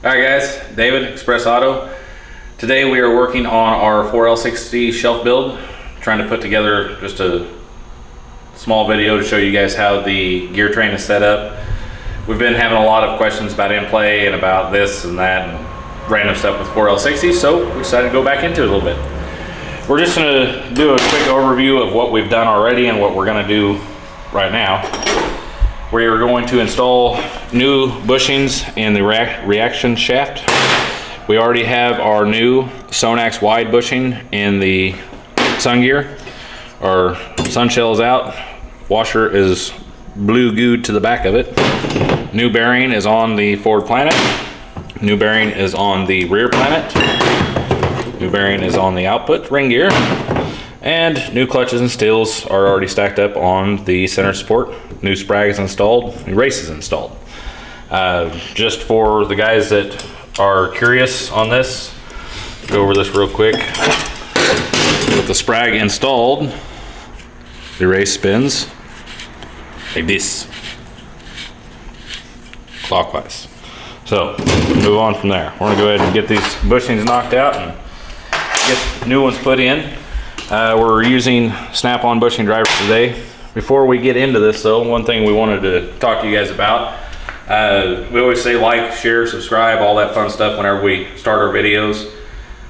Alright guys, David, Express Auto. Today we are working on our 4L60 shelf build, trying to put together just a small video to show you guys how the gear train is set up. We've been having a lot of questions about in-play and about this and that and random stuff with 4L60, so we decided to go back into it a little bit. We're just going to do a quick overview of what we've done already and what we're going to do right now. We are going to install new bushings in the reaction shaft. We already have our new Sonax wide bushing in the sun gear. Our sun shell is out. Washer is blue glued to the back of it. New bearing is on the forward planet. New bearing is on the rear planet. New bearing is on the output ring gear. And new clutches and steels are already stacked up on the center support. New sprag is installed, new race is installed. Just for the guys that are curious on this, go over this real quick. With the sprag installed, the race spins like this, clockwise. So move on from there. We're gonna go ahead and get these bushings knocked out and get new ones put in. We're using snap-on bushing drivers today. Before we get into this though, one thing we wanted to talk to you guys about, we always say like, share, subscribe, all that fun stuff whenever we start our videos.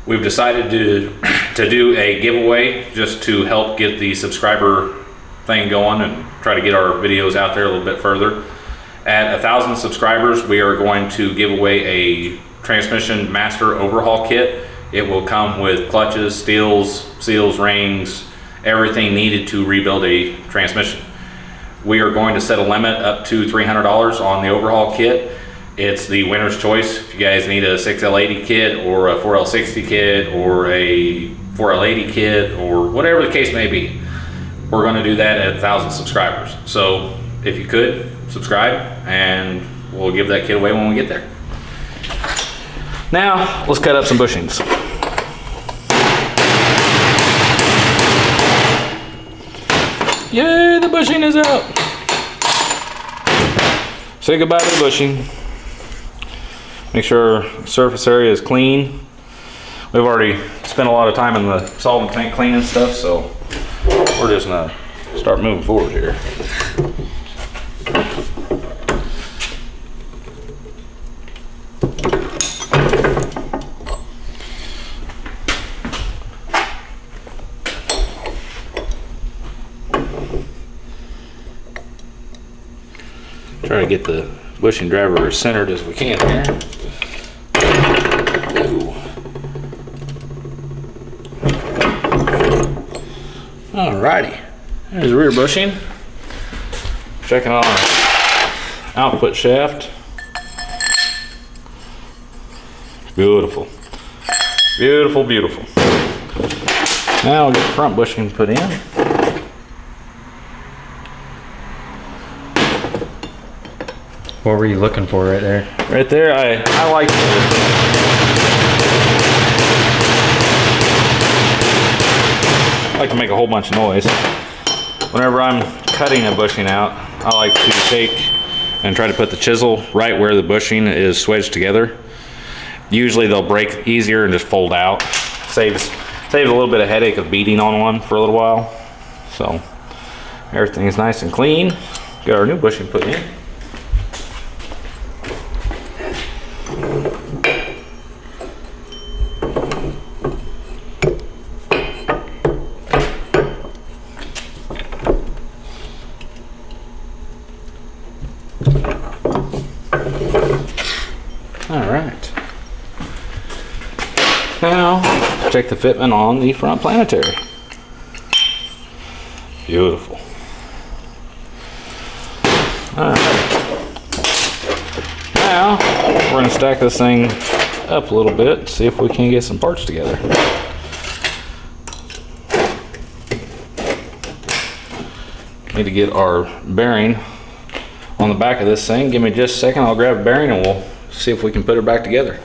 We've decided to do a giveaway just to help get the subscriber thing going and try to get our videos out there a little bit further. At 1,000 subscribers, we are going to give away a transmission master overhaul kit. It will come with clutches, steels, seals, rings, everything needed to rebuild a transmission. We are going to set a limit up to $300 on the overhaul kit. It's the winner's choice. If you guys need a 6L80 kit or a 4L60 kit or a 4L80 kit or whatever the case may be, we're going to do that at 1,000 subscribers. So if you could, subscribe and we'll give that kit away when we get there. Now, let's cut up some bushings. Yay, the bushing is out. Say goodbye to the bushing. Make sure our surface area is clean. We've already spent a lot of time in the solvent tank cleaning stuff, so we're just gonna start moving forward here. Try to get the bushing driver as centered as we can here. Alrighty, there's the rear bushing. Checking on our output shaft. Beautiful, beautiful, beautiful. Now we'll get the front bushing put in. What were you looking for right there? Right there, I like to make a whole bunch of noise. Whenever I'm cutting a bushing out, I like to take and try to put the chisel right where the bushing is wedged together. Usually they'll break easier and just fold out. Saves a little bit of headache of beating on one for a little while. So everything is nice and clean. Got our new bushing put in. Alright, now check the fitment on the front planetary. Beautiful. Alright, now we're going to stack this thing up a little bit, see if we can get some parts together. Need to get our bearing on the back of this thing. Give me just a second, I'll grab a bearing and we'll see if we can put it back together.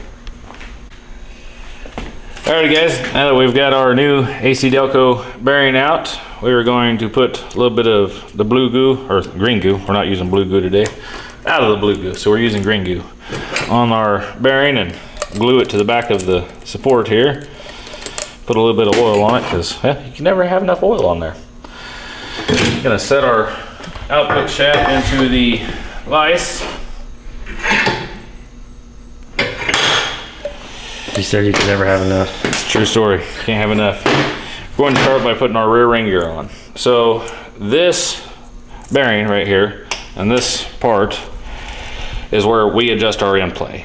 Alright guys, now that we've got our new AC Delco bearing out, we are going to put a little bit of the blue goo, or green goo, we're not using blue goo today, out of the blue goo. So we're using green goo on our bearing and glue it to the back of the support here. Put a little bit of oil on it because you can never have enough oil on there. Gonna set our output shaft into the vise. You said you could never have enough. It's a true story. Can't have enough. We're going to start by putting our rear ring gear on. So this bearing right here and this part is where we adjust our end play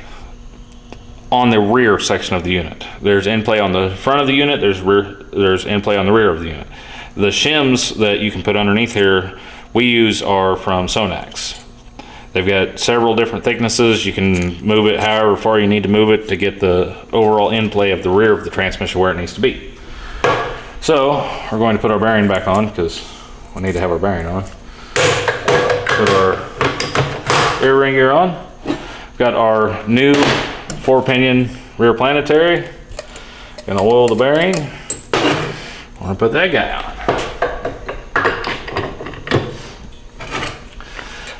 on the rear section of the unit. There's end play on the front of the unit, there's end play on the rear of the unit. The shims that you can put underneath here we use are from Sonax. They've got several different thicknesses. You can move it however far you need to move it to get the overall end play of the rear of the transmission where it needs to be. So we're going to put our bearing back on because we need to have our bearing on. Put our rear ring gear on. We've got our new 4-pinion rear planetary. Gonna oil the bearing. I'm gonna put that guy on.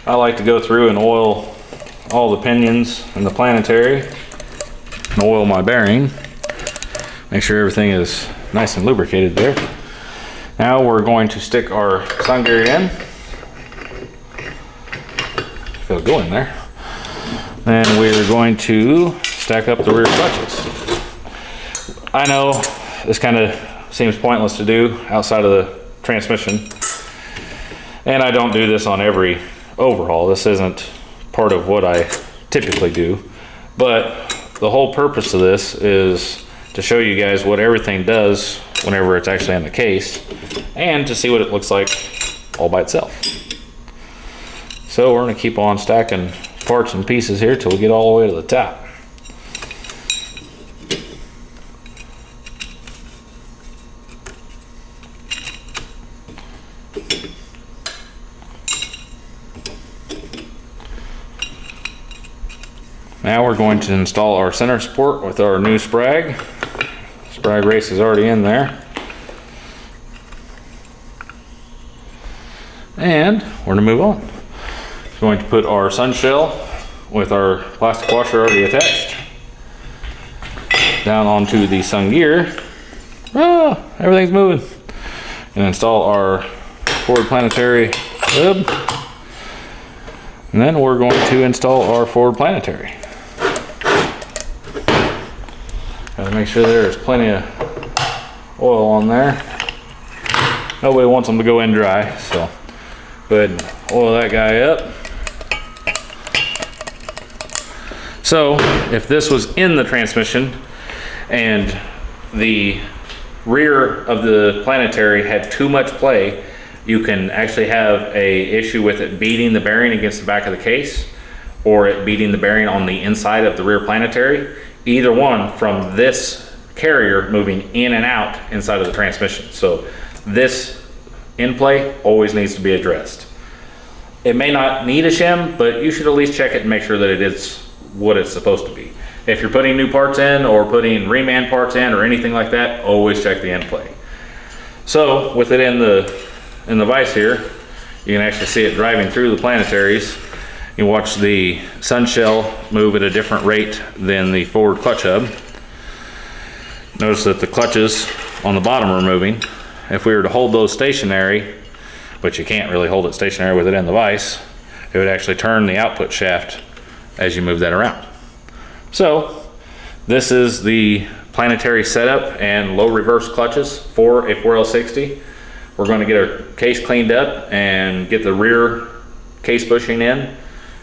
I like to go through and oil all the pinions and the planetary and oil my bearing. Make sure everything is nice and lubricated there. Now we're going to stick our sun gear in. Feel it go in there. And we're going to stack up the rear clutches. I know this kind of seems pointless to do outside of the transmission. And I don't do this on every overhaul. This isn't part of what I typically do, but the whole purpose of this is to show you guys what everything does whenever it's actually in the case and to see what it looks like all by itself. So we're going to keep on stacking parts and pieces here till we get all the way to the top. Now we're going to install our center support with our new sprag. Sprag race is already in there. And we're going to move on. We're going to put our sun shell with our plastic washer already attached down onto the sun gear. Oh, everything's moving. And install our forward planetary hub. And then we're going to install our forward planetary. Gotta make sure there's plenty of oil on there. Nobody wants them to go in dry, so go ahead and oil that guy up. So if this was in the transmission and the rear of the planetary had too much play, you can actually have a issue with it beating the bearing against the back of the case or it beating the bearing on the inside of the rear planetary. Either one from this carrier moving in and out inside of the transmission. So this in play always needs to be addressed. It may not need a shim, but you should at least check it and make sure that it is what it's supposed to be. If you're putting new parts in or putting reman parts in or anything like that, always check the end play. So with it in the vise here, you can actually see it driving through the planetaries. You watch the sun shell move at a different rate than the forward clutch hub. Notice that the clutches on the bottom are moving. If we were to hold those stationary, but you can't really hold it stationary with it in the vise, it would actually turn the output shaft as you move that around. So this is the planetary setup and low reverse clutches for a 4L60. We're going to get our case cleaned up and get the rear case bushing in.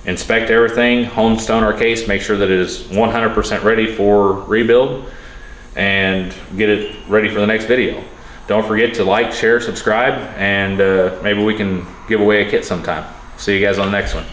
Inspect everything, home stone our case, make sure that it is 100% ready for rebuild and get it ready for the next video. Don't forget to like, share, subscribe, and maybe we can give away a kit sometime. See you guys on the next one.